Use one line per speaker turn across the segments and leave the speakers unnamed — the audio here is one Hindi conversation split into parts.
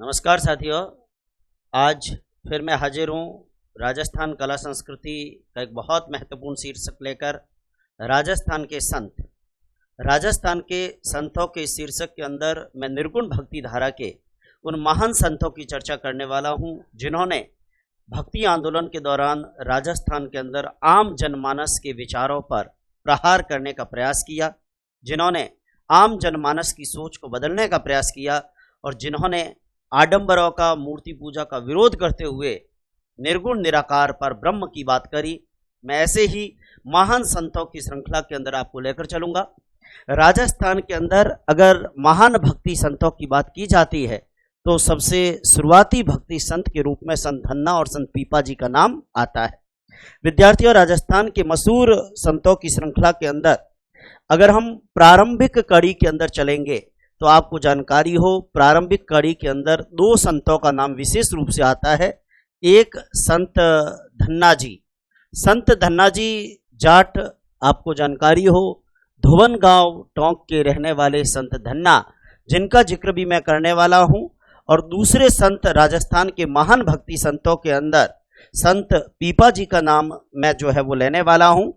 नमस्कार साथियों, आज फिर मैं हाजिर हूँ राजस्थान कला संस्कृति का एक बहुत महत्वपूर्ण शीर्षक लेकर। राजस्थान के संतों के शीर्षक के अंदर मैं निर्गुण भक्ति धारा के उन महान संतों की चर्चा करने वाला हूँ जिन्होंने भक्ति आंदोलन के दौरान राजस्थान के अंदर आम जनमानस के विचारों पर प्रहार करने का प्रयास किया, जिन्होंने आम जनमानस की सोच को बदलने का प्रयास किया और जिन्होंने आडंबरों का, मूर्ति पूजा का विरोध करते हुए निर्गुण निराकार पर ब्रह्म की बात करी। मैं ऐसे ही महान संतों की श्रृंखला के अंदर आपको लेकर चलूंगा। राजस्थान के अंदर अगर महान भक्ति संतों की बात की जाती है तो सबसे शुरुआती भक्ति संत के रूप में संत धन्ना और संत पीपा जी का नाम आता है। विद्यार्थियों, राजस्थान के मशहूर संतों की श्रृंखला के अंदर अगर हम प्रारंभिक कड़ी के अंदर चलेंगे तो आपको जानकारी हो, प्रारंभिक कड़ी के अंदर दो संतों का नाम विशेष रूप से आता है। एक संत धन्ना जी, संत धन्ना जी जाट, आपको जानकारी हो, धुवन गांव टोंक के रहने वाले संत धन्ना, जिनका जिक्र भी मैं करने वाला हूं। और दूसरे संत राजस्थान के महान भक्ति संतों के अंदर संत पीपा जी का नाम मैं जो है वो लेने वाला हूं।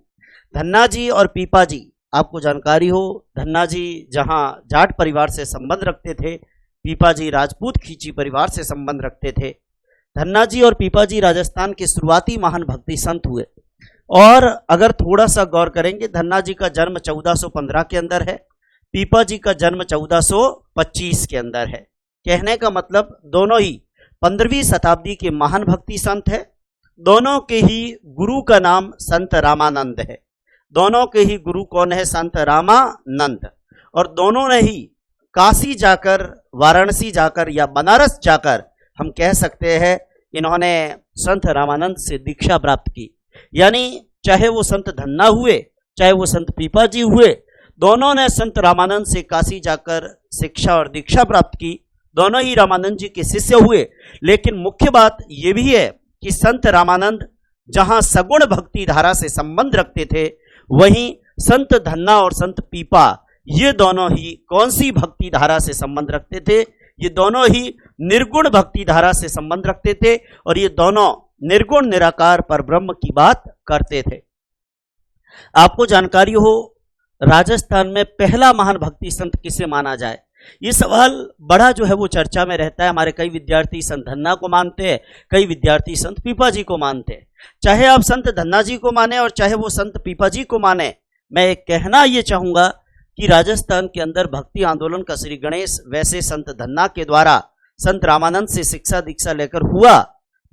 धन्ना जी और पीपा जी, आपको जानकारी हो, धन्ना जी जहां जाट परिवार से संबंध रखते थे, पीपा जी राजपूत खींची परिवार से संबंध रखते थे। धन्ना जी और पीपा जी राजस्थान के शुरुआती महान भक्ति संत हुए। और अगर थोड़ा सा गौर करेंगे, धन्ना जी का जन्म 1415 के अंदर है, पीपा जी का जन्म 1425 के अंदर है। कहने का मतलब दोनों ही 15वीं शताब्दी के महान भक्ति संत है। दोनों के ही गुरु का नाम संत रामानंद है। दोनों के ही गुरु कौन है? संत रामानंद। और दोनों ने ही काशी जाकर, वाराणसी जाकर या बनारस जाकर हम कह सकते हैं इन्होंने संत रामानंद से दीक्षा प्राप्त की। यानी चाहे वो संत धन्ना हुए, चाहे वो संत पीपा जी हुए, दोनों ने संत रामानंद से काशी जाकर शिक्षा और दीक्षा प्राप्त की। दोनों ही रामानंद जी के शिष्य हुए। लेकिन मुख्य बात यह भी है कि संत रामानंद जहां सगुण भक्ति धारा से संबंध रखते थे, वहीं संत धन्ना और संत पीपा ये दोनों ही कौन सी भक्ति धारा से संबंध रखते थे? ये दोनों ही निर्गुण भक्ति धारा से संबंध रखते थे और ये दोनों निर्गुण निराकार पर ब्रह्म की बात करते थे। आपको जानकारी हो, राजस्थान में पहला महान भक्ति संत किसे माना जाए, ये सवाल बड़ा जो है वो चर्चा में रहता है। हमारे कई विद्यार्थी संत धन्ना को मानते हैं, कई विद्यार्थी संत पीपा जी को मानते हैं। चाहे आप संत धन्ना जी को माने और चाहे वो संत पीपा जी को माने, मैं एक कहना ये चाहूंगा कि राजस्थान के अंदर भक्ति आंदोलन का श्री गणेश वैसे संत धन्ना के द्वारा संत रामानंद से शिक्षा दीक्षा लेकर हुआ,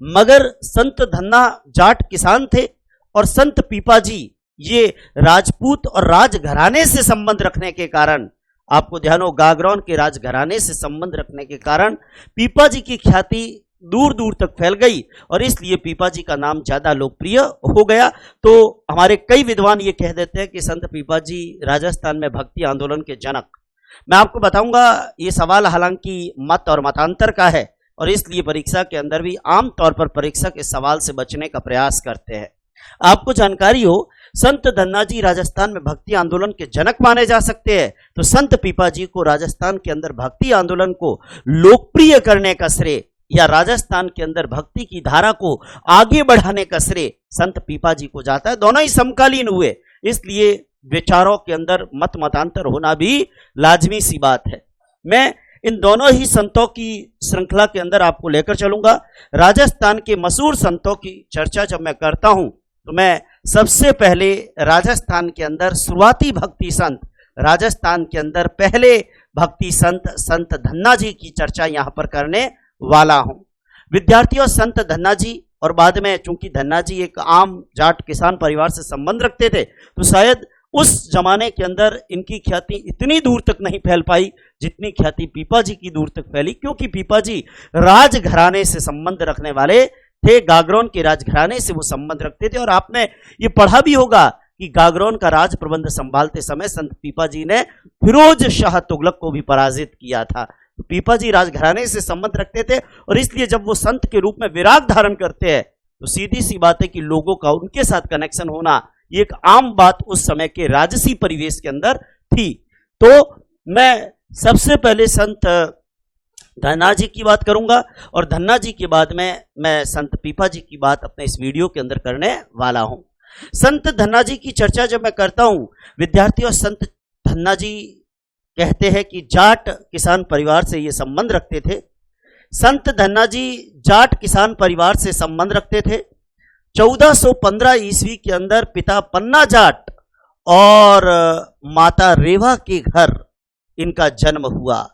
मगर संत धन्ना जाट किसान थे और संत पीपा जी ये राजपूत और राजघराने से संबंध रखने के कारण, आपको ध्यान हो, गागरौन के राजघराने से संबंध रखने के कारण पीपा जी की ख्याति दूर दूर तक फैल गई और इसलिए पीपा जी का नाम ज्यादा लोकप्रिय हो गया। तो हमारे कई विद्वान ये कह देते हैं कि संत पीपा जी राजस्थान में भक्ति आंदोलन के जनक। मैं आपको बताऊंगा, ये सवाल हालांकि मत और मतांतर का है और इसलिए परीक्षा के अंदर भी आमतौर पर परीक्षा के सवाल से बचने का प्रयास करते हैं। आपको जानकारी हो, संत धन्ना जी राजस्थान में भक्ति आंदोलन के जनक माने जा सकते हैं, तो संत पीपा जी को राजस्थान के अंदर भक्ति आंदोलन को लोकप्रिय करने का श्रेय या राजस्थान के अंदर भक्ति की धारा को आगे बढ़ाने का श्रेय संत पीपा जी को जाता है। दोनों ही समकालीन हुए, इसलिए विचारों के अंदर मत मतांतर होना भी लाजमी सी बात है। मैं इन दोनों ही संतों की श्रृंखला के अंदर आपको लेकर चलूंगा। राजस्थान के मशहूर संतों की चर्चा जब मैं करता हूं तो मैं सबसे पहले राजस्थान के अंदर शुरुआती भक्ति संत, राजस्थान के अंदर पहले भक्ति संत संत धन्ना जी की चर्चा यहां पर करने वाला हूं। विद्यार्थियों, संत धन्ना जी, और बाद में चूंकि धन्ना जी एक आम जाट किसान परिवार से संबंध रखते थे तो शायद उस जमाने के अंदर इनकी ख्याति इतनी दूर तक नहीं फैल पाई जितनी ख्याति पीपा जी की दूर तक फैली, क्योंकि पीपा जी राजघराने से संबंध रखने वाले थे। गागरौन के राजघराने से वो संबंध रखते थे और आपने ये पढ़ा भी होगा कि गागरौन का राज प्रबंध संभालते समय संत पीपा जी ने फिरोज शाह तुगलक को भी पराजित किया था। तो पीपा जी राजघराने से संबंध रखते थे और इसलिए जब वो संत के रूप में विराग धारण करते हैं तो सीधी सी बात है कि लोगों का उनके साथ कनेक्शन होना ये एक आम बात उस समय के राजसी परिवेश के अंदर थी। तो मैं सबसे पहले संत धन्ना जी की बात करूंगा और धन्ना जी के बाद में मैं संत पीपा जी की बात अपने इस वीडियो के अंदर करने वाला हूं। संत धन्ना जी की चर्चा जब मैं करता हूं, विद्यार्थियों, संत धन्ना जी कहते हैं कि जाट किसान परिवार से ये संबंध रखते थे। संत धन्ना जी जाट किसान परिवार से संबंध रखते थे। 1415 ईस्वी के अंदर पिता पन्ना जाट और माता रेवा के घर इनका जन्म हुआ।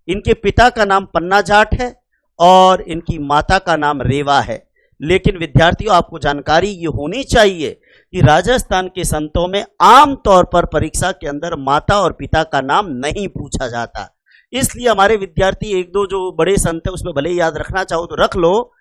इनके पिता का नाम पन्ना जाट है और इनकी माता का नाम रेवा है। लेकिन विद्यार्थियों, आपको जानकारी ये होनी चाहिए कि राजस्थान के संतों में आम तौर पर परीक्षा के अंदर माता और पिता का नाम नहीं पूछा जाता। इसलिए हमारे विद्यार्थी एक दो जो बड़े संत है उसमें भले ही याद रखना चाहो तो रख लो,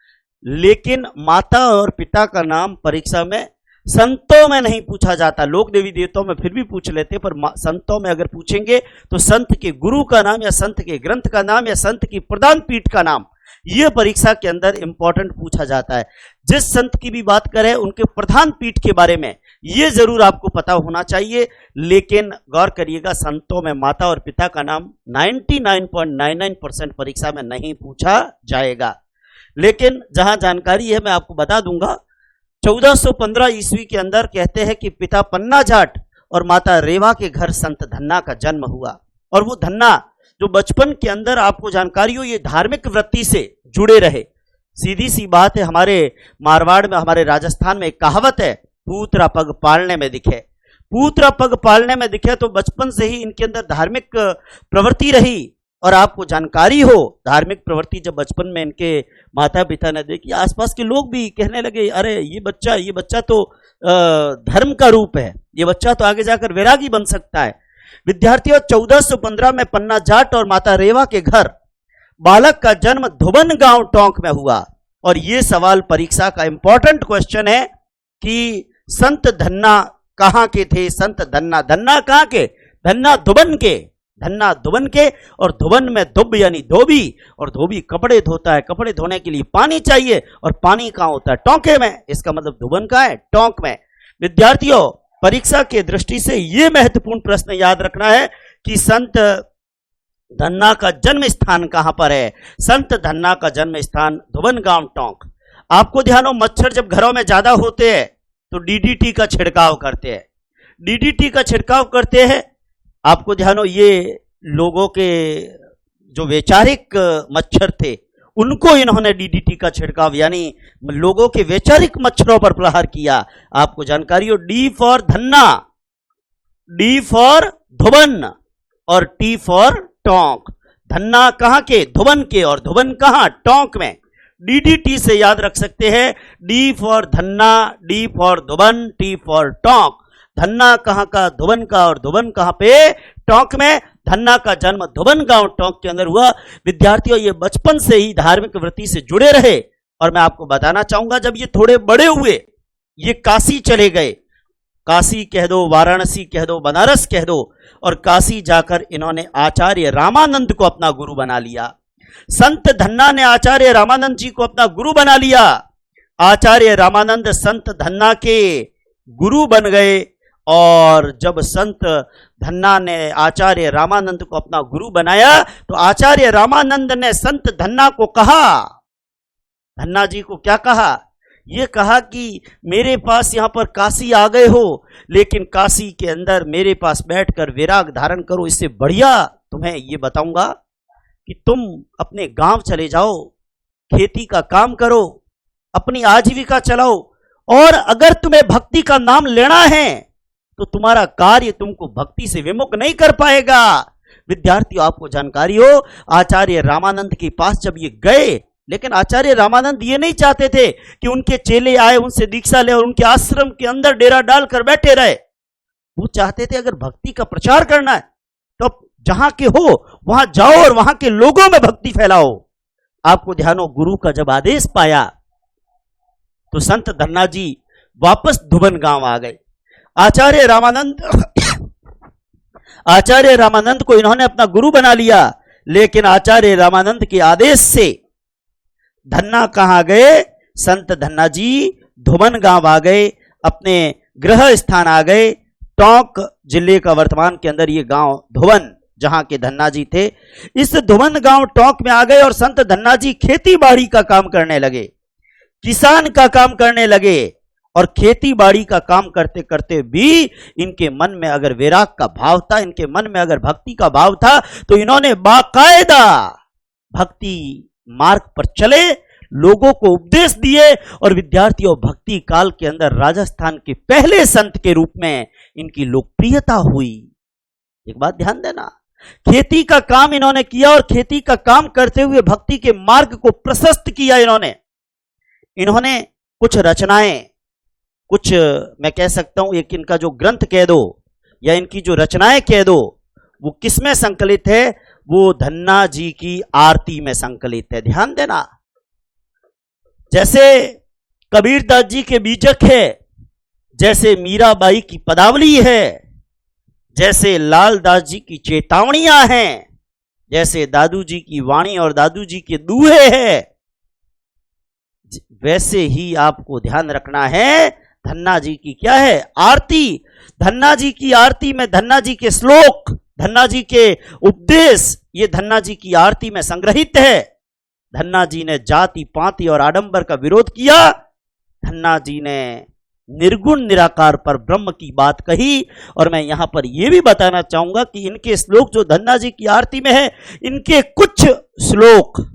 लेकिन माता और पिता का नाम परीक्षा में संतों में नहीं पूछा जाता। लोक देवी देवताओं में फिर भी पूछ लेते, पर संतों में अगर पूछेंगे तो संत के गुरु का नाम या संत के ग्रंथ का नाम या संत की प्रधान पीठ का नाम, यह परीक्षा के अंदर इंपॉर्टेंट पूछा जाता है। जिस संत की भी बात करें उनके प्रधान पीठ के बारे में यह जरूर आपको पता होना चाहिए। लेकिन गौर करिएगा, संतों में माता और पिता का नाम 99.99% परीक्षा में नहीं पूछा जाएगा। लेकिन जहां जानकारी है मैं आपको बता दूंगा। 1415 ईस्वी के अंदर कहते हैं कि पिता पन्ना जाट और माता रेवा के घर संत धन्ना का जन्म हुआ। और वो धन्ना जो बचपन के अंदर, आपको जानकारी हो, ये धार्मिक वृत्ति से जुड़े रहे। सीधी सी बात है, हमारे मारवाड़ में, हमारे राजस्थान में एक कहावत है, पूतरा पग पालने में दिखे। पूतरा पग पालने में दिखे तो बचपन से ही इनके अंदर धार्मिक प्रवृत्ति रही। और आपको जानकारी हो, धार्मिक प्रवृत्ति जब बचपन में इनके माता पिता ने देखी, आसपास के लोग भी कहने लगे, अरे ये बच्चा तो धर्म का रूप है, ये बच्चा तो आगे जाकर वैरागी बन सकता है। विद्यार्थियों, 1415 में पन्ना जाट और माता रेवा के घर बालक का जन्म धुबन गांव टोंक में हुआ। और ये सवाल परीक्षा का इंपॉर्टेंट क्वेश्चन है कि संत धन्ना कहां के थे। संत धन्ना, धन्ना कहां के? धन्ना धुबन के। धन्ना धुबन के, और धुबन में धुब यानी धोबी, और धोबी कपड़े धोता है। कपड़े धोने के लिए पानी चाहिए, और पानी कहां होता है? टोंके में। इसका मतलब धुबन कहां है? टोंक में। विद्यार्थियों, परीक्षा के दृष्टि से यह महत्वपूर्ण प्रश्न याद रखना है कि संत धन्ना का जन्म स्थान कहां पर है। संत धन्ना का जन्म स्थान धुबन गांव टोंक। आपको ध्यान हो, मच्छर जब घरों में ज्यादा होते हैं तो डीडीटी का छिड़काव करते हैं। डीडीटी का छिड़काव करते हैं, आपको ध्यान हो, ये लोगों के जो वैचारिक मच्छर थे उनको इन्होंने डीडीटी का छिड़काव, यानी लोगों के वैचारिक मच्छरों पर प्रहार किया। आपको जानकारी हो, D for Dhanna, D for Dhuban और टी फॉर टोंक। धन्ना कहां के? धुबन के। और धुबन कहां? टोंक में। डीडीटी से याद रख सकते हैं, D for Dhanna, D for Dhuban, T for Tonk. Dhanna कहां का? धुबन का। और धुबन कहां पे? टोंक में। धन्ना का जन्म धुबन गांव टोंक के अंदर हुआ। विद्यार्थियों, ये बचपन से ही धार्मिक वृत्ति से जुड़े रहे। और मैं आपको बताना चाहूंगा, जब ये थोड़े बड़े हुए, ये काशी चले गए। काशी कह दो, वाराणसी कह दो, बनारस कह दो, और काशी जाकर इन्होंने आचार्य रामानंद को अपना गुरु बना लिया। संत धन्ना ने आचार्य रामानंद जी को अपना गुरु बना लिया। आचार्य रामानंद संत धन्ना के गुरु बन गए। और जब संत धन्ना ने आचार्य रामानंद को अपना गुरु बनाया तो आचार्य रामानंद ने संत धन्ना को कहा, धन्ना जी को क्या कहा? ये कहा कि मेरे पास यहां पर काशी आ गए हो, लेकिन काशी के अंदर मेरे पास बैठकर वैराग धारण करो। इससे बढ़िया तुम्हें ये बताऊंगा कि तुम अपने गांव चले जाओ, खेती का काम करो, अपनी आजीविका चलाओ, और अगर तुम्हें भक्ति का नाम लेना है तो तुम्हारा कार्य तुमको भक्ति से विमुख नहीं कर पाएगा। विद्यार्थियों, आपको जानकारी हो, आचार्य रामानंद के पास जब ये गए, लेकिन आचार्य रामानंद ये नहीं चाहते थे कि उनके चेले आए, उनसे दीक्षा ले और उनके आश्रम के अंदर डेरा डालकर बैठे रहे। वो चाहते थे अगर भक्ति का प्रचार करना है तो जहां के हो वहां जाओ और वहां के लोगों में भक्ति फैलाओ। आपको ध्यान हो, गुरु का जब आदेश पाया तो संत धन्ना जी वापस धुबन गांव आ गए। आचार्य रामानंद को इन्होंने अपना गुरु बना लिया, लेकिन आचार्य रामानंद के आदेश से धन्ना कहां गए? संत धन्ना जी धुबन गांव आ गए, अपने गृह स्थान आ गए। टोंक जिले का वर्तमान के अंदर ये गांव धुबन, जहां के धन्ना जी थे, इस धुवन गांव टोंक में आ गए और संत धन्ना जी खेती बाड़ी का काम करने लगे, किसान का काम करने लगे। और खेती बाड़ी का काम करते करते भी इनके मन में अगर वैराग का भाव था, इनके मन में अगर भक्ति का भाव था, तो इन्होंने बाकायदा भक्ति मार्ग पर चले, लोगों को उपदेश दिए और विद्यार्थियों भक्ति काल के अंदर राजस्थान के पहले संत के रूप में इनकी लोकप्रियता हुई। एक बात ध्यान देना, खेती का काम इन्होंने किया और खेती का काम करते हुए भक्ति के मार्ग को प्रशस्त किया। इन्होंने कुछ रचनाएं, कुछ मैं कह सकता हूं एक इनका जो ग्रंथ कह दो या इनकी जो रचनाएं कह दो, वो किसमें संकलित है? वो धन्ना जी की आरती में संकलित है। ध्यान देना, जैसे कबीरदास जी के बीजक है, जैसे मीराबाई की पदावली है, जैसे लालदास जी की चेतावनियां हैं, जैसे दादू जी की वाणी और दादू जी के दूहे हैं, वैसे ही आपको ध्यान रखना है धन्ना जी की क्या है? आरती। धन्ना जी की आरती में धन्ना जी के श्लोक, धन्ना जी के उपदेश, ये धन्ना जी की आरती में संग्रहित है। धन्ना जी ने जाति पाति और आडंबर का विरोध किया। धन्ना जी ने निर्गुण निराकार पर ब्रह्म की बात कही। और मैं यहां पर यह भी बताना चाहूंगा कि इनके श्लोक जो धन्ना जी की आरती में है, इनके कुछ श्लोक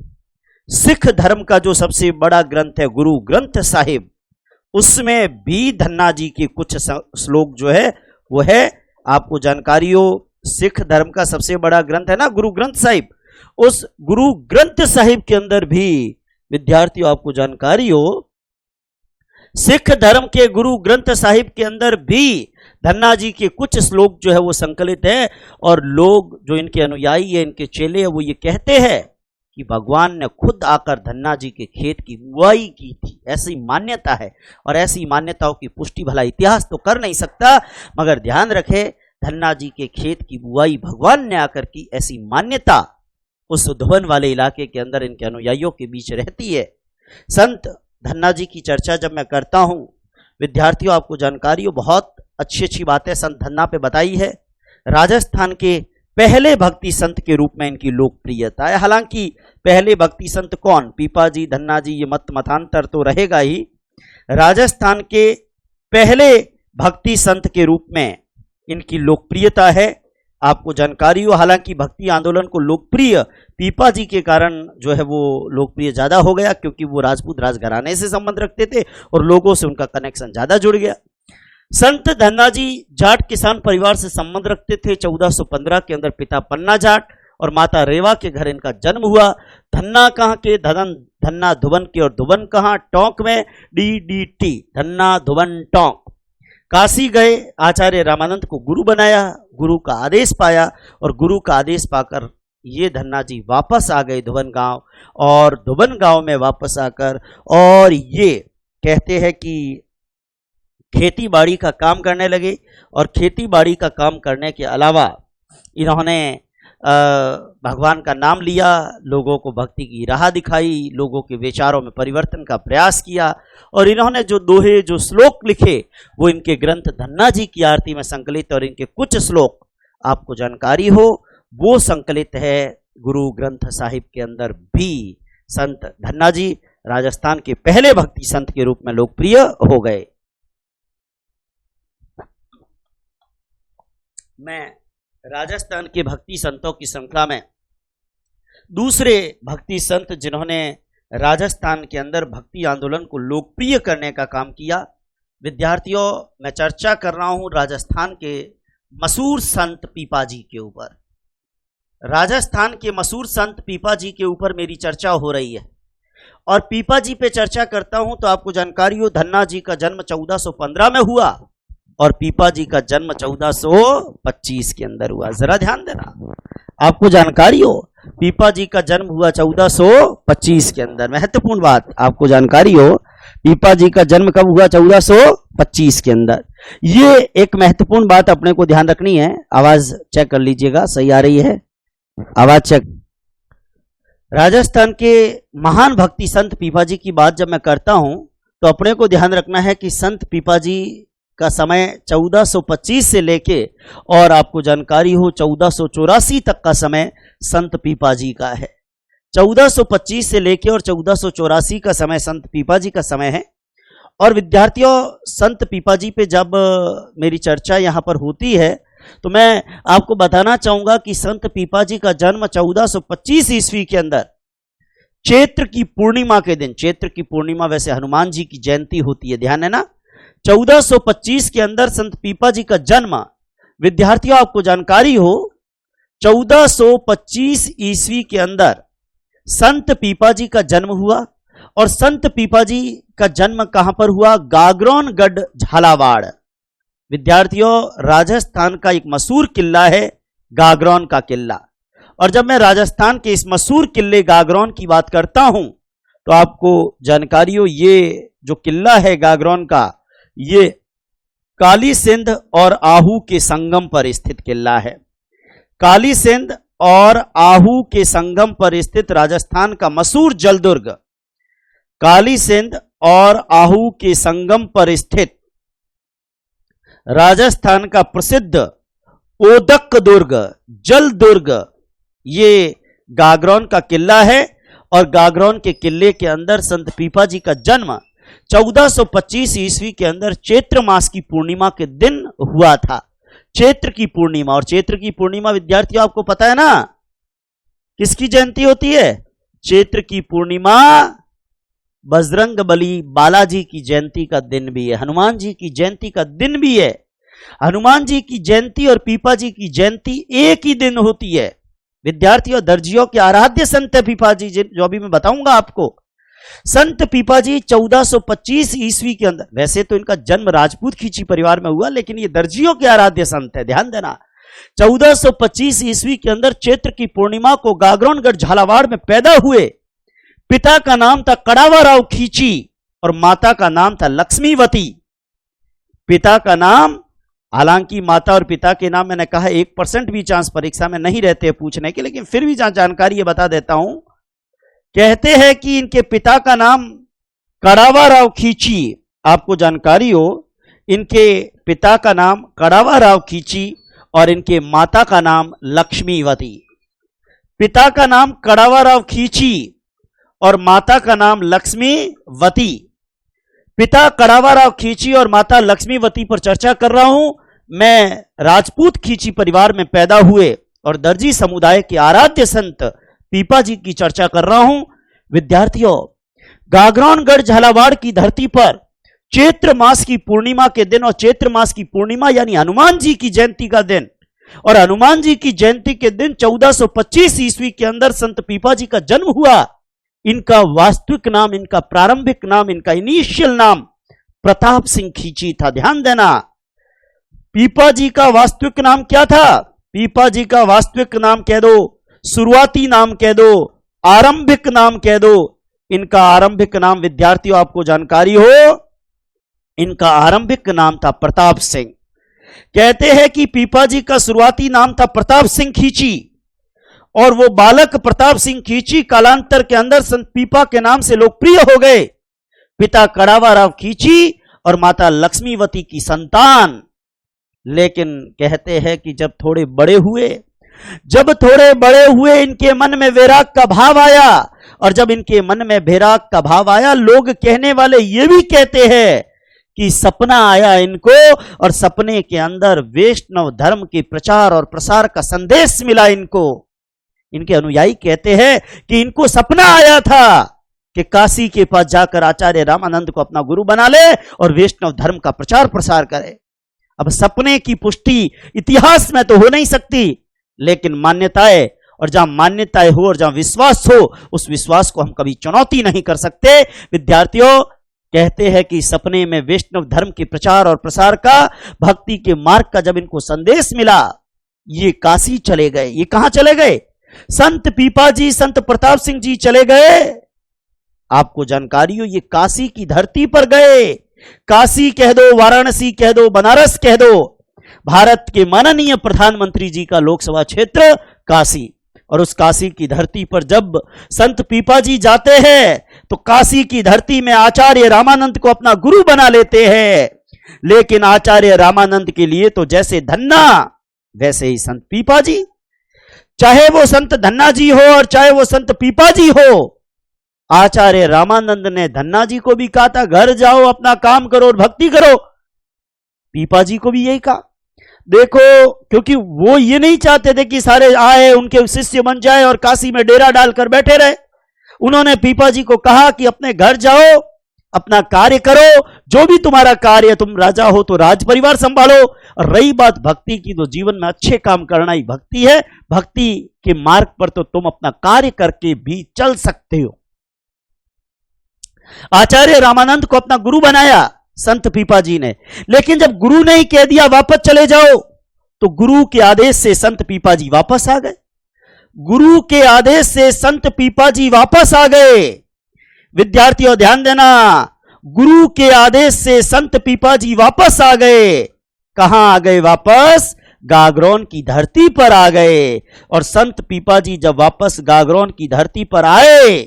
सिख धर्म का जो सबसे बड़ा ग्रंथ है गुरु ग्रंथ साहिब, उसमें भी धन्ना जी के कुछ श्लोक जो है वो है। आपको जानकारी हो, सिख धर्म का सबसे बड़ा ग्रंथ है ना गुरु ग्रंथ साहिब, उस गुरु ग्रंथ साहिब के अंदर भी विद्यार्थियों आपको जानकारी हो, सिख धर्म के गुरु ग्रंथ साहिब के अंदर भी धन्ना जी के कुछ श्लोक जो है वो संकलित है। और लोग जो इनके अनुयायी है, इनके चेले है, वो ये कहते हैं कि भगवान ने खुद आकर धन्ना जी के खेत की बुआई की थी। ऐसी मान्यता है और ऐसी मान्यताओं की पुष्टि भला इतिहास तो कर नहीं सकता, मगर ध्यान रखे धन्ना जी के खेत की बुआई भगवान ने आकर की, ऐसी मान्यता उस धुवन वाले इलाके के अंदर इनके अनुयायियों के बीच रहती है। संत धन्ना जी की चर्चा जब मैं करता हूं, विद्यार्थियों आपको जानकारी हो, बहुत अच्छी अच्छी बातें संत धन्ना पे बताई है। राजस्थान के पहले भक्ति संत के रूप में इनकी लोकप्रियता है। हालांकि पहले भक्ति संत कौन, पीपा जी, धन्ना जी, ये मतांतर तो रहेगा ही। राजस्थान के पहले भक्ति संत के रूप में इनकी लोकप्रियता है। आपको जानकारी हो, हालांकि भक्ति आंदोलन को लोकप्रिय पीपा जी के कारण जो है वो लोकप्रिय ज्यादा हो गया, क्योंकि वो राजपूत राजघराने से संबंध रखते थे और लोगों से उनका कनेक्शन ज्यादा जुड़ गया। संत धन्ना जी जाट किसान परिवार से संबंध रखते थे। 1415 के अंदर पिता पन्ना जाट और माता रेवा के घर इनका जन्म हुआ। धन्ना कहाँ के? धन्ना धुवन के, और धुवन कहाँ? टोंक में, DDT, धन्ना धुवन टोंक। काशी गए, आचार्य रामानंद को गुरु बनाया, गुरु का आदेश पाया और गुरु का आदेश पाकर ये धन्ना जी वापस आ गए धुवन गांव। और धुवन गांव में वापस आकर और ये कहते हैं कि खेती बाड़ी का काम करने लगे। और खेती बाड़ी का काम करने के अलावा इन्होंने भगवान का नाम लिया, लोगों को भक्ति की राह दिखाई, लोगों के विचारों में परिवर्तन का प्रयास किया। और इन्होंने जो दोहे, जो श्लोक लिखे, वो इनके ग्रंथ धन्ना जी की आरती में संकलित। और इनके कुछ श्लोक आपको जानकारी हो, वो संकलित है गुरु ग्रंथ साहिब के अंदर भी। संत धन्ना जी राजस्थान के पहले भक्ति संत के रूप में लोकप्रिय हो गए। मैं राजस्थान के भक्ति संतों की श्रृंखला में दूसरे भक्ति संत जिन्होंने राजस्थान के अंदर भक्ति आंदोलन को लोकप्रिय करने का काम किया, विद्यार्थियों मैं चर्चा कर रहा हूं राजस्थान के मशहूर संत पीपा जी के ऊपर। राजस्थान के मशहूर संत पीपा जी के ऊपर मेरी चर्चा हो रही है। और पीपा जी पे चर्चा करता हूं तो आपको जानकारी हो, धन्ना जी का जन्म 1415 में हुआ और पीपा जी का जन्म 1425 के अंदर हुआ। जरा ध्यान देना, आपको जानकारी हो, पीपा जी का जन्म हुआ 1425 के अंदर। महत्वपूर्ण बात आपको जानकारी हो, पीपा जी का जन्म कब हुआ? 1425 के अंदर। ये एक महत्वपूर्ण बात अपने को ध्यान रखनी है। आवाज चेक कर लीजिएगा, सही आ रही है आवाज? चेक। राजस्थान के महान भक्ति संत पीपा जी की बात जब मैं करता हूं तो अपने को ध्यान रखना है कि संत पीपा जी का समय 1425 से लेके और आपको जानकारी हो 1484 तक का समय संत पीपाजी का है। 1425 से लेके और 1484 का समय संत पीपाजी का समय है। और विद्यार्थियों, संत पीपाजी पे जब मेरी चर्चा यहाँ पर होती है तो मैं आपको बताना चाहूंगा कि संत पीपाजी का जन्म 1425 ईस्वी के अंदर चैत्र की पूर्णिमा के दिन, चैत्र की पूर्णिमा वैसे हनुमान जी की जयंती होती है, ध्यान है ना, 1425 के अंदर संत पीपाजी का जन्म, विद्यार्थियों आपको जानकारी हो 1425 ईस्वी के अंदर संत पीपाजी का जन्म हुआ। और संत पीपाजी का जन्म कहां पर हुआ? गागरोनगढ़ झालावाड़। विद्यार्थियों, राजस्थान का एक मशहूर किला है गागरोन का किला। और जब मैं राजस्थान के इस मशहूर किले गागरोन की बात करता हूं तो आपको जानकारी हो ये जो किला है गागरोन का, ये काली सिंध और आहू के संगम पर स्थित किला है। काली सिंध और आहू के संगम पर स्थित राजस्थान का मशहूर जलदुर्ग, काली सिंध और आहू के संगम पर स्थित राजस्थान का प्रसिद्ध ओदक दुर्ग, जल दुर्ग, ये गागरोन का किला है। और गागरोन के किले के अंदर संत पीपाजी का जन्म 1425 ईस्वी के अंदर चैत्र मास की पूर्णिमा के दिन हुआ था। चैत्र की पूर्णिमा, और चैत्र की पूर्णिमा विद्यार्थियों आपको पता है ना किसकी जयंती होती है? चैत्र की पूर्णिमा बजरंग बली बालाजी की जयंती का दिन भी है, हनुमान जी की जयंती का दिन भी है। हनुमान जी की जयंती और पीपाजी की जयंती एक ही दिन होती है। विद्यार्थियों, दर्जियों के आराध्य संत है पीपाजी, जो अभी मैं बताऊंगा आपको। संत पीपाजी 1425 ईस्वी के अंदर, वैसे तो इनका जन्म राजपूत खींची परिवार में हुआ, लेकिन ये दर्जियों के आराध्य संत है, ध्यान देना। 1425 ईस्वी के अंदर चैत्र की पूर्णिमा को गागरोनगढ़ झालावाड़ में पैदा हुए। पिता का नाम था कड़ावाराव खींची और माता का नाम था लक्ष्मीवती। पिता का नाम, हालांकि माता और पिता के नाम मैंने कहा 1% भी चांस परीक्षा में नहीं रहते पूछने के, लेकिन फिर भी जानकारी ये बता देता हूं। कहते हैं कि इनके पिता का नाम कड़ावाराव खींची, आपको जानकारी हो इनके पिता का नाम कड़ावाराव खींची और इनके माता का नाम लक्ष्मीवती। पिता का नाम कड़ावाराव खींची और माता का नाम लक्ष्मीवती। पिता कड़ावाराव खींची और माता लक्ष्मीवती पर चर्चा कर रहा हूं। मैं राजपूत खींची परिवार में पैदा हुए और दर्जी समुदाय के आराध्य संत पीपाजी की चर्चा कर रहा हूं। विद्यार्थियों, गागरोनगढ़ झालावाड़ की धरती पर चैत्र मास की पूर्णिमा के दिन, और चैत्र मास की पूर्णिमा यानी हनुमान जी की जयंती का दिन, और हनुमान जी की जयंती के दिन 1425 ईस्वी के अंदर संत पीपाजी का जन्म हुआ। इनका वास्तविक नाम, इनका प्रारंभिक नाम, इनका इनिशियल नाम प्रताप सिंह खींची था, ध्यान देना। पीपाजी का वास्तविक नाम क्या था? पीपाजी का वास्तविक नाम कह दो, शुरुआती नाम कह दो, आरंभिक नाम कह दो। इनका आरंभिक नाम विद्यार्थियों आपको जानकारी हो, इनका आरंभिक नाम था प्रताप सिंह। कहते हैं कि पीपाजी का शुरुआती नाम था प्रताप सिंह खींची और वो बालक प्रताप सिंह खींची कालांतर के अंदर संत पीपा के नाम से लोकप्रिय हो गए। पिता कड़ावाराव खींची और माता लक्ष्मीवती की संतान। लेकिन कहते हैं कि जब थोड़े बड़े हुए इनके मन में वैराग का भाव आया, और जब इनके मन में वैराग का भाव आया, लोग कहने वाले ये भी कहते हैं कि सपना आया इनको और सपने के अंदर वैष्णव धर्म के प्रचार और प्रसार का संदेश मिला इनको। इनके अनुयायी कहते हैं कि इनको सपना आया था कि काशी के पास जाकर आचार्य रामानंद को अपना गुरु बना ले और वैष्णव धर्म का प्रचार प्रसार करे। अब सपने की पुष्टि इतिहास में तो हो नहीं सकती, लेकिन मान्यताएं, और जहां मान्यताएं हो और जहां विश्वास हो, उस विश्वास को हम कभी चुनौती नहीं कर सकते। विद्यार्थियों, कहते हैं कि सपने में वैष्णव धर्म के प्रचार और प्रसार का, भक्ति के मार्ग का जब इनको संदेश मिला, ये काशी चले गए। ये कहां चले गए? संत पीपाजी, संत प्रताप सिंह जी चले गए। आपको जानकारी हो, ये काशी की धरती पर गए। काशी कह दो, वाराणसी कह दो, बनारस कह दो, भारत के माननीय प्रधानमंत्री जी का लोकसभा क्षेत्र काशी। और उस काशी की धरती पर जब संत पीपाजी जाते हैं तो काशी की धरती में आचार्य रामानंद को अपना गुरु बना लेते हैं। लेकिन आचार्य रामानंद के लिए तो जैसे धन्ना वैसे ही संत पीपा जी। चाहे वो संत धन्ना जी हो और चाहे वो संत पीपा जी हो, आचार्य रामानंद ने धन्ना जी को भी कहा था घर जाओ अपना काम करो और भक्ति करो, पीपा जी को भी यही कहा। देखो, क्योंकि वो ये नहीं चाहते थे कि सारे आए उनके शिष्य बन जाए और काशी में डेरा डालकर बैठे रहे। उन्होंने पीपा जी को कहा कि अपने घर जाओ, अपना कार्य करो, जो भी तुम्हारा कार्य, तुम राजा हो तो राज परिवार संभालो, और रही बात भक्ति की तो जीवन में अच्छे काम करना ही भक्ति है। भक्ति के मार्ग पर तो तुम अपना कार्य करके भी चल सकते हो। आचार्य रामानंद को अपना गुरु बनाया संत पीपा जी ने, लेकिन जब गुरु ने ही कह दिया वापस चले जाओ, तो गुरु के आदेश से संत पीपा जी वापस आ गए। गुरु के आदेश से संत पीपा जी वापस आ गए। विद्यार्थियों ध्यान देना, गुरु के आदेश से संत पीपा जी वापस आ गए। कहां आ गए वापस? गागरोन की धरती पर आ गए। और संत पीपा जी जब वापस गागरोन की धरती पर आए,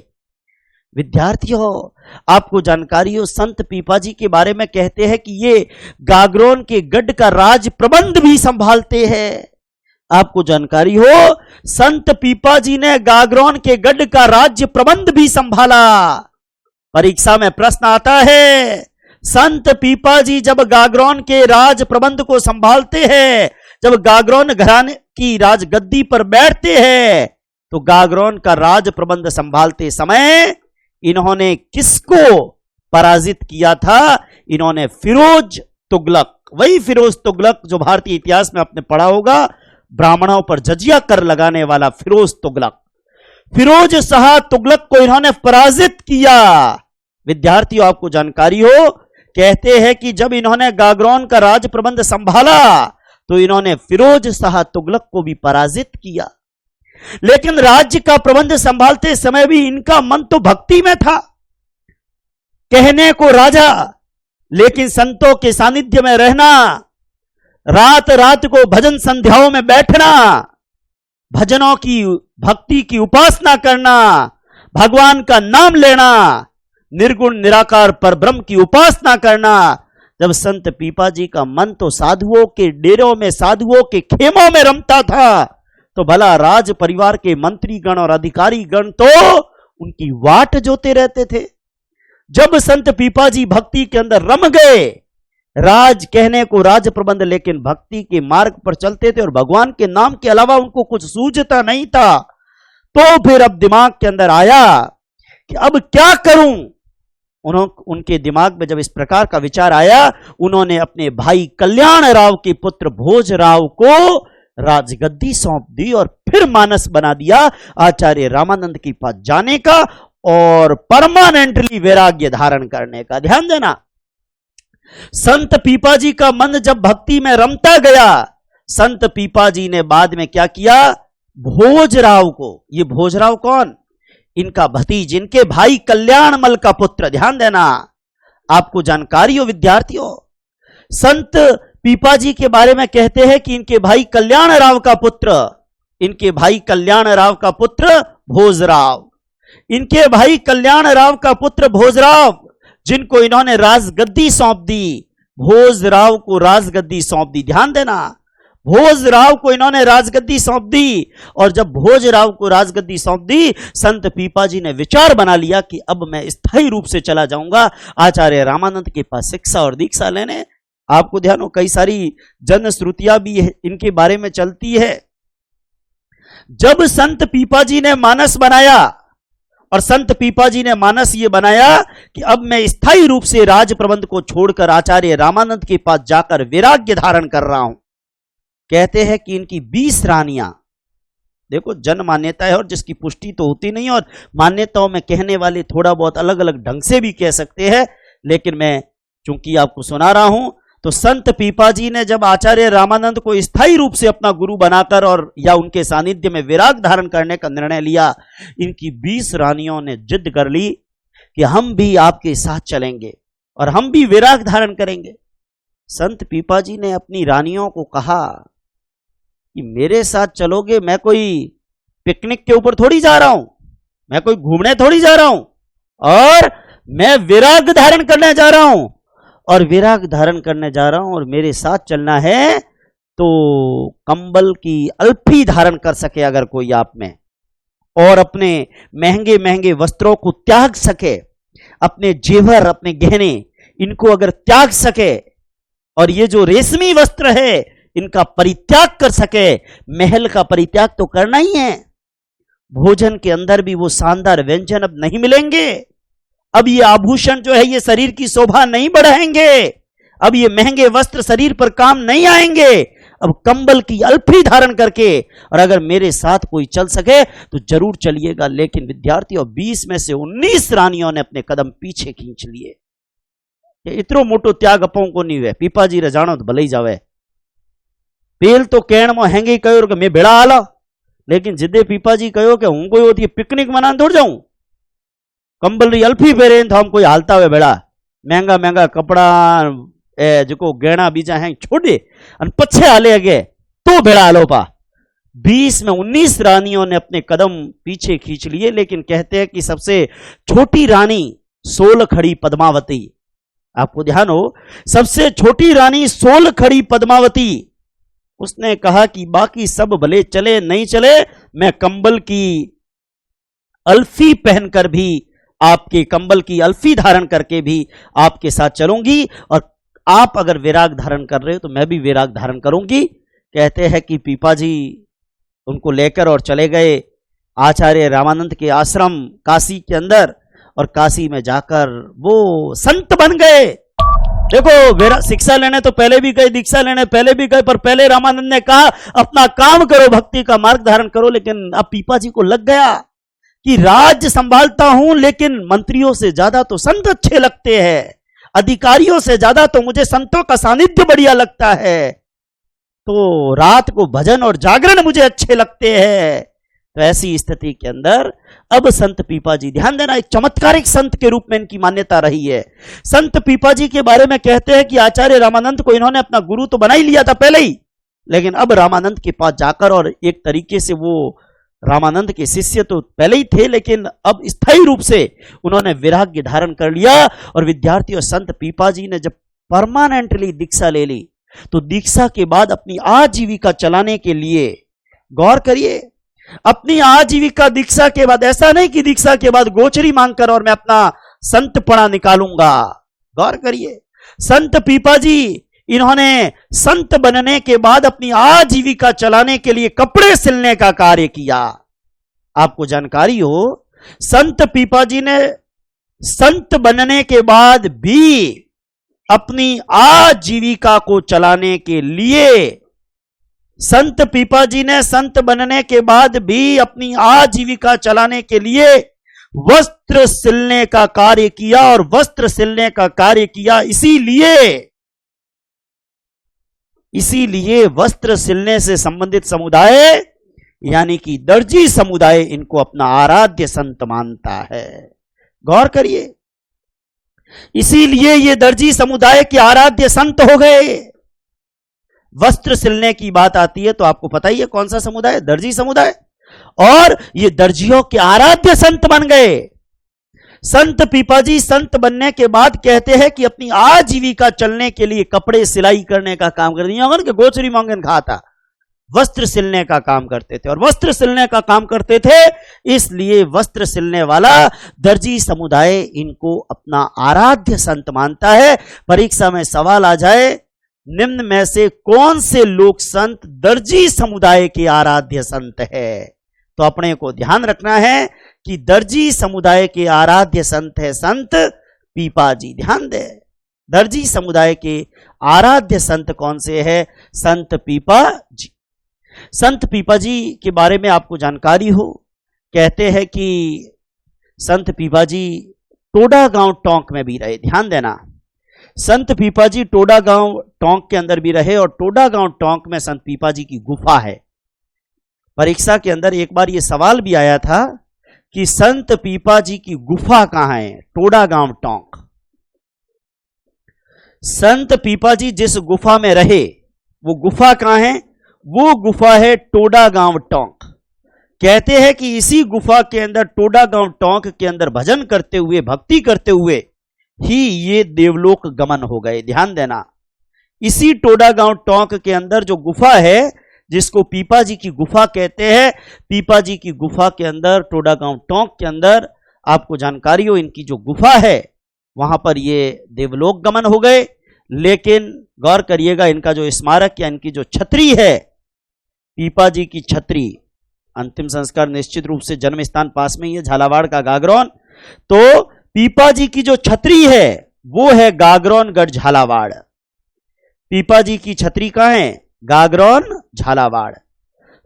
विद्यार्थियों आपको जानकारी हो, संत पीपा जी के बारे में कहते हैं कि ये गागरोन के गढ़ का राज प्रबंध भी संभालते हैं। आपको जानकारी हो, संत पीपा जी ने गागरोन के गढ़ का राज्य प्रबंध भी संभाला। परीक्षा में प्रश्न आता है, संत पीपा जी जब गागरोन के राज प्रबंध को संभालते हैं, जब गागरोन घराने की राजगद्दी पर बैठते हैं, तो गागरोन का राज प्रबंध संभालते समय इन्होंने किसको पराजित किया था? इन्होंने फिरोज तुगलक, वही फिरोज तुगलक जो भारतीय इतिहास में आपने पढ़ा होगा, ब्राह्मणों पर जजिया कर लगाने वाला फिरोज तुगलक, फिरोज शाह तुगलक को इन्होंने पराजित किया। विद्यार्थियों आपको जानकारी हो, कहते हैं कि जब इन्होंने गागरोन का राज प्रबंध संभाला तो इन्होंने फिरोज शाह तुगलक को भी पराजित किया। लेकिन राज्य का प्रबंध संभालते समय भी इनका मन तो भक्ति में था। कहने को राजा, लेकिन संतों के सानिध्य में रहना, रात रात को भजन संध्याओं में बैठना, भजनों की भक्ति की उपासना करना, भगवान का नाम लेना, निर्गुण निराकार परब्रह्म की उपासना करना। जब संत पीपा जी का मन तो साधुओं के डेरों में, साधुओं के खेमों में रमता था, तो भला राज परिवार के मंत्री गण और अधिकारी गण तो उनकी वाट जोते रहते थे। जब संत पीपा जी भक्ति के अंदर रम गए, राज कहने को राज प्रबंध, लेकिन भक्ति के मार्ग पर चलते थे और भगवान के नाम के अलावा उनको कुछ सूझता नहीं था, तो फिर अब दिमाग के अंदर आया कि अब क्या करूं। उनके दिमाग में जब इस प्रकार का विचार आया, उन्होंने अपने भाई कल्याण राव के पुत्र भोजराव को राजगद्दी सौंप दी और फिर मानस बना दिया आचार्य रामानंद के पास जाने का और परमानेंटली वैराग्य धारण करने का। ध्यान देना, संत पीपा जी का मन जब भक्ति में रमता गया, संत पीपा जी ने बाद में क्या किया? भोजराव को, ये भोजराव कौन? इनका भतीज, इनके भाई कल्याणमल का पुत्र। ध्यान देना, आपको जानकारी हो विद्यार्थियों, संत पीपा जी के बारे में कहते हैं कि इनके भाई कल्याण राव का पुत्र, इनके भाई कल्याण राव का पुत्र भोजराव, इनके भाई कल्याण राव का पुत्र भोजराव, जिनको इन्होंने राजगद्दी सौंप दी, भोजराव को राजगद्दी सौंप दी। ध्यान देना, भोजराव को इन्होंने राजगद्दी सौंप दी। और जब भोजराव को राजगद्दी सौंप दी, संत पीपा जी ने विचार बना लिया कि अब मैं स्थायी रूप से चला जाऊंगा आचार्य रामानंद के पास शिक्षा और दीक्षा लेने। आपको ध्यान हो, कई सारी जन श्रुतियां भी इनके बारे में चलती है। जब संत पीपा जी ने मानस बनाया, और संत पीपा जी ने मानस ये बनाया कि अब मैं स्थायी रूप से राज प्रबंध को छोड़कर आचार्य रामानंद के पास जाकर वैराग्य धारण कर रहा हूं। कहते हैं कि इनकी 20 रानियां, देखो जन मान्यता है और जिसकी पुष्टि तो होती नहीं, और मान्यताओं में कहने वाले थोड़ा बहुत अलग अलग ढंग से भी कह सकते हैं, लेकिन मैं चूंकि आपको सुना रहा हूं, तो संत पीपा जी ने जब आचार्य रामानंद को स्थायी रूप से अपना गुरु बनाकर और या उनके सानिध्य में विराग धारण करने का निर्णय लिया, इनकी 20 रानियों ने जिद कर ली कि हम भी आपके साथ चलेंगे और हम भी विराग धारण करेंगे। संत पीपा जी ने अपनी रानियों को कहा कि मेरे साथ चलोगे, मैं कोई पिकनिक के ऊपर थोड़ी जा रहा हूं, मैं कोई घूमने थोड़ी जा रहा हूं, और मैं विराग धारण करने जा रहा हूं। और विराग धारण करने जा रहा हूं और मेरे साथ चलना है तो कंबल की अल्फी धारण कर सके अगर कोई आप में, और अपने महंगे महंगे वस्त्रों को त्याग सके, अपने जेवर अपने गहने इनको अगर त्याग सके, और ये जो रेशमी वस्त्र है इनका परित्याग कर सके। महल का परित्याग तो करना ही है, भोजन के अंदर भी वो शानदार व्यंजन अब नहीं मिलेंगे, अब ये आभूषण जो है ये शरीर की शोभा नहीं बढ़ाएंगे, अब ये महंगे वस्त्र शरीर पर काम नहीं आएंगे। अब कंबल की अल्फी धारण करके, और अगर मेरे साथ कोई चल सके तो जरूर चलिएगा। लेकिन विद्यार्थियों 20 में से 19 रानियों ने अपने कदम पीछे खींच लिए। इतरो मोटो त्याग अपो को नहीं हुए, पीपाजी रे जानो तो भले ही जावे। पेल तो कहण में हेंगे कहो कि मैं भेड़ा आला, लेकिन जिदे पीपाजी कहो कि हूं कोई होती पिकनिक मनाने थोड़ जाऊं, कंबल री अल्फी पहरे तो हम कोई हालता हुए भेड़ा, महंगा महंगा कपड़ा जो गहना बीजा है छोड़े और पछे हाले अगे तो भेड़ा हालो पा। 20 में 19 रानियों ने अपने कदम पीछे खींच लिए। लेकिन कहते हैं कि सबसे छोटी रानी सोलखड़ी पद्मावती, आपको ध्यान हो, सबसे छोटी रानी सोलखड़ी पद्मावती, उसने कहा कि बाकी सब भले चले नहीं चले, मैं कंबल की अल्फी पहनकर भी, आपके कंबल की अल्फी धारण करके भी आपके साथ चलूंगी, और आप अगर विराग धारण कर रहे हो तो मैं भी विराग धारण करूंगी। कहते हैं कि पीपाजी उनको लेकर और चले गए आचार्य रामानंद के आश्रम काशी के अंदर, और काशी में जाकर वो संत बन गए। देखो, शिक्षा लेने तो पहले भी गए, दीक्षा लेने पहले भी गए, पर पहले रामानंद ने कहा अपना काम करो, भक्ति का मार्ग धारण करो। लेकिन अब पीपाजी को लग गया कि राज्य संभालता हूं, लेकिन मंत्रियों से ज्यादा तो संत अच्छे लगते हैं, अधिकारियों से ज्यादा तो मुझे संतों का सानिध्य बढ़िया लगता है, तो रात को भजन और जागरण मुझे अच्छे लगते हैं। तो ऐसी स्थिति के अंदर अब संत पीपाजी, ध्यान देना, एक चमत्कारिक संत के रूप में इनकी मान्यता रही है। संत पीपाजी के बारे में कहते हैं कि आचार्य रामानंद को इन्होंने अपना गुरु तो बना ही लिया था पहले ही, लेकिन अब रामानंद के पास जाकर, और एक तरीके से वो रामानंद के शिष्य तो पहले ही थे, लेकिन अब स्थायी रूप से उन्होंने विराग्य धारण कर लिया। और विद्यार्थियों, संत पीपाजी ने जब परमानेंटली दीक्षा ले ली, तो दीक्षा के बाद अपनी आजीविका चलाने के लिए, गौर करिए, अपनी आजीविका दीक्षा के बाद, ऐसा नहीं कि दीक्षा के बाद गोचरी मांगकर और मैं अपना संतपणा निकालूंगा, गौर करिए, संत पीपाजी इन्होंने संत बनने के बाद अपनी आजीविका चलाने के लिए कपड़े सिलने का कार्य किया। आपको जानकारी हो, संत पीपाजी ने संत बनने के बाद भी अपनी आजीविका को चलाने के लिए, संत पीपाजी ने संत बनने के बाद भी अपनी आजीविका चलाने के लिए वस्त्र सिलने का कार्य किया, और वस्त्र सिलने का कार्य किया इसीलिए वस्त्र सिलने से संबंधित समुदाय, यानी कि दर्जी समुदाय, इनको अपना आराध्य संत मानता है। गौर करिए, इसीलिए ये दर्जी समुदाय के आराध्य संत हो गए। वस्त्र सिलने की बात आती है तो आपको पता ही है कौन सा समुदाय, दर्जी समुदाय, और ये दर्जियों के आराध्य संत बन गए। संत पीपाजी संत बनने के बाद कहते हैं कि अपनी आजीविका चलने के लिए कपड़े सिलाई करने का काम कर दिया, कि गोचरी मांगन खाता, वस्त्र सिलने का काम करते थे, और वस्त्र सिलने का काम करते थे इसलिए वस्त्र सिलने वाला दर्जी समुदाय इनको अपना आराध्य संत मानता है। परीक्षा में सवाल आ जाए, निम्न में से कौन से लोक संत दर्जी समुदाय के आराध्य संत है, तो अपने को ध्यान रखना है कि दर्जी समुदाय के आराध्य संत है संत पीपाजी। ध्यान दे, दर्जी समुदाय के आराध्य संत कौन से है, संत पीपाजी। संत पीपाजी के बारे में आपको जानकारी हो, कहते हैं कि संत पीपाजी टोडा गांव टोंक में भी रहे। ध्यान देना, संत पीपाजी टोडा गांव टोंक के अंदर भी रहे, और टोडा गांव टोंक में संत पीपाजी की गुफा है। परीक्षा के अंदर एक बार यह सवाल भी आया था कि संत पीपाजी की गुफा कहां है, टोडा गांव टोंक। संत पीपाजी जिस गुफा में रहे वो गुफा कहां है, वो गुफा है टोडा गांव टोंक। कहते हैं कि इसी गुफा के अंदर, टोडा गांव टोंक के अंदर भजन करते हुए, भक्ति करते हुए ही ये देवलोक गमन हो गए। ध्यान देना, इसी टोडा गांव टोंक के अंदर जो गुफा है, जिसको पीपा जी की गुफा कहते हैं, पीपा जी की गुफा के अंदर, टोडा गांव टोंक के अंदर आपको जानकारी हो, इनकी जो गुफा है वहां पर ये देवलोक गमन हो गए। लेकिन गौर करिएगा, इनका जो स्मारक या इनकी जो छतरी है, पीपा जी की छतरी, अंतिम संस्कार निश्चित रूप से जन्म स्थान पास में ही है, झालावाड़ का गागरौन। तो पीपा जी की जो छतरी है वो है गागरौनगढ़ झालावाड़। पीपा जी की छतरी कहां है? गागरौन झालावाड़।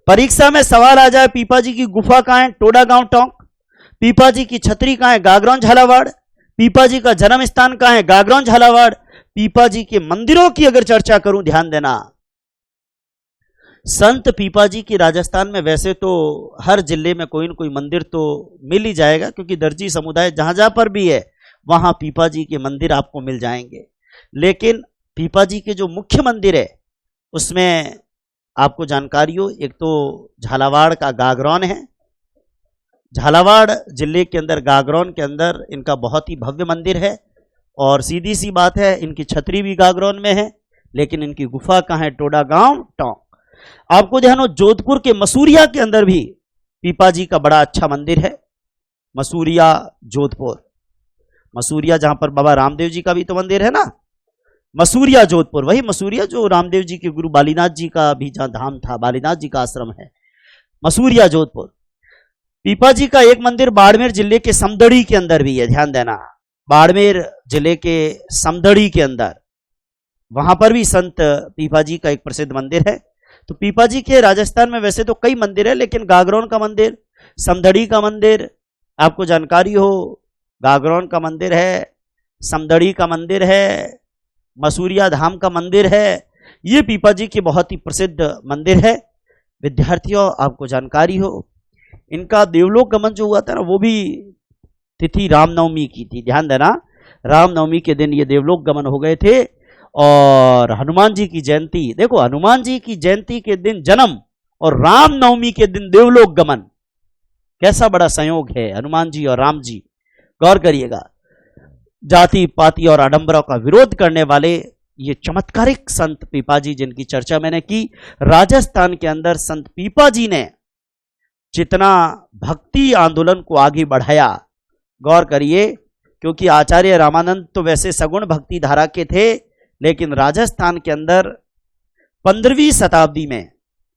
परीक्षा में सवाल आ जाए पीपा जी की गुफा कहां है? टोडा गांव टोंक। पीपा जी की छतरी कहां है? गागरौन झालावाड़। पीपा जी का जन्म स्थान कहां है? गागरौन झालावाड़। पीपा जी के मंदिरों की अगर चर्चा करूं, ध्यान देना, संत पीपा जी की राजस्थान में वैसे तो हर जिले में कोई न कोई मंदिर तो मिल ही जाएगा, क्योंकि दर्जी समुदाय जहां जहां पर भी है वहां पीपा जी के मंदिर आपको मिल जाएंगे। लेकिन पीपा जी के जो मुख्य मंदिर है उसमें आपको जानकारी हो, एक तो झालावाड़ का गागरौन है। झालावाड़ जिले के अंदर गागरौन के अंदर इनका बहुत ही भव्य मंदिर है, और सीधी सी बात है इनकी छतरी भी गागरौन में है, लेकिन इनकी गुफा कहाँ है? टोडा गांव टोंक। आपको ध्यान हो, जोधपुर के मसूरिया के अंदर भी पीपा जी का बड़ा अच्छा मंदिर है। मसूरिया जोधपुर, मसूरिया जहां पर बाबा रामदेव जी का भी तो मंदिर है ना, मसूरिया जोधपुर, वही मसूरिया जो रामदेव जी के गुरु बालीनाथ जी का भी जहां धाम था, बालीनाथ जी का आश्रम है, मसूरिया जोधपुर। पीपा जी का एक मंदिर बाड़मेर जिले के समदड़ी के अंदर भी है। ध्यान देना, बाड़मेर जिले के समदड़ी के अंदर, वहां पर भी संत पीपा जी का एक प्रसिद्ध मंदिर है। तो पीपा जी के राजस्थान में वैसे तो कई मंदिर है, लेकिन गागरौन का मंदिर, समदड़ी का मंदिर, आपको जानकारी हो, गागरौन का मंदिर है, समदड़ी का मंदिर है, मसूरिया धाम का मंदिर है, ये पीपा जी के बहुत ही प्रसिद्ध मंदिर है। विद्यार्थियों, आपको जानकारी हो, इनका देवलोक गमन जो हुआ था ना, वो भी तिथि रामनवमी की थी। ध्यान देना, रामनवमी के दिन ये देवलोक गमन हो गए थे। और हनुमान जी की जयंती, देखो हनुमान जी की जयंती के दिन जन्म और रामनवमी के दिन देवलोक गमन, कैसा बड़ा संयोग है हनुमान जी और राम जी। गौर करिएगा, जाति पाति और आडंबरों का विरोध करने वाले ये चमत्कारिक संत पीपा जी, जिनकी चर्चा मैंने की, राजस्थान के अंदर संत पीपा जी ने जितना भक्ति आंदोलन को आगे बढ़ाया, गौर करिए, क्योंकि आचार्य रामानंद तो वैसे सगुण भक्ति धारा के थे, लेकिन राजस्थान के अंदर 15वीं शताब्दी में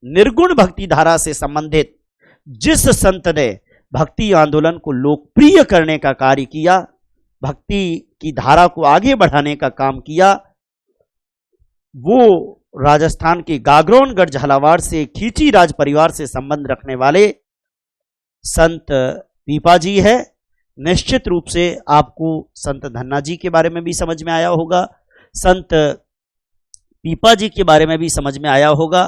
निर्गुण भक्ति धारा से संबंधित जिस संत ने भक्ति आंदोलन को लोकप्रिय करने का कार्य किया, भक्ति की धारा को आगे बढ़ाने का काम किया, वो राजस्थान के गागरौनगढ़ झालावाड़ से खींची राज परिवार से संबंध रखने वाले संत पीपा जी है। निश्चित रूप से आपको संत धन्ना जी के बारे में भी समझ में आया होगा, संत पीपा जी के बारे में भी समझ में आया होगा।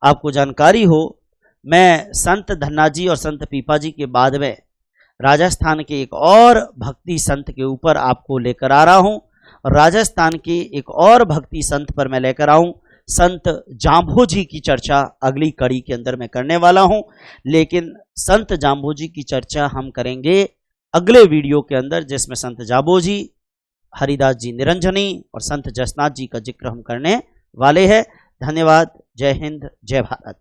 आपको जानकारी हो, मैं संत धन्ना जी और संत पीपा जी के बाद में राजस्थान के एक और भक्ति संत के ऊपर आपको लेकर आ रहा हूं, और राजस्थान के एक और भक्ति संत पर मैं लेकर आऊं, संत जाम्भोजी की चर्चा अगली कड़ी के अंदर मैं करने वाला हूं। लेकिन संत जाम्भोजी की चर्चा हम करेंगे अगले वीडियो के अंदर, जिसमें संत जाम्भोजी, हरिदास जी निरंजनी और संत जसनाथ जी का जिक्र हम करने वाले हैं। धन्यवाद। जय हिंद, जय भारत।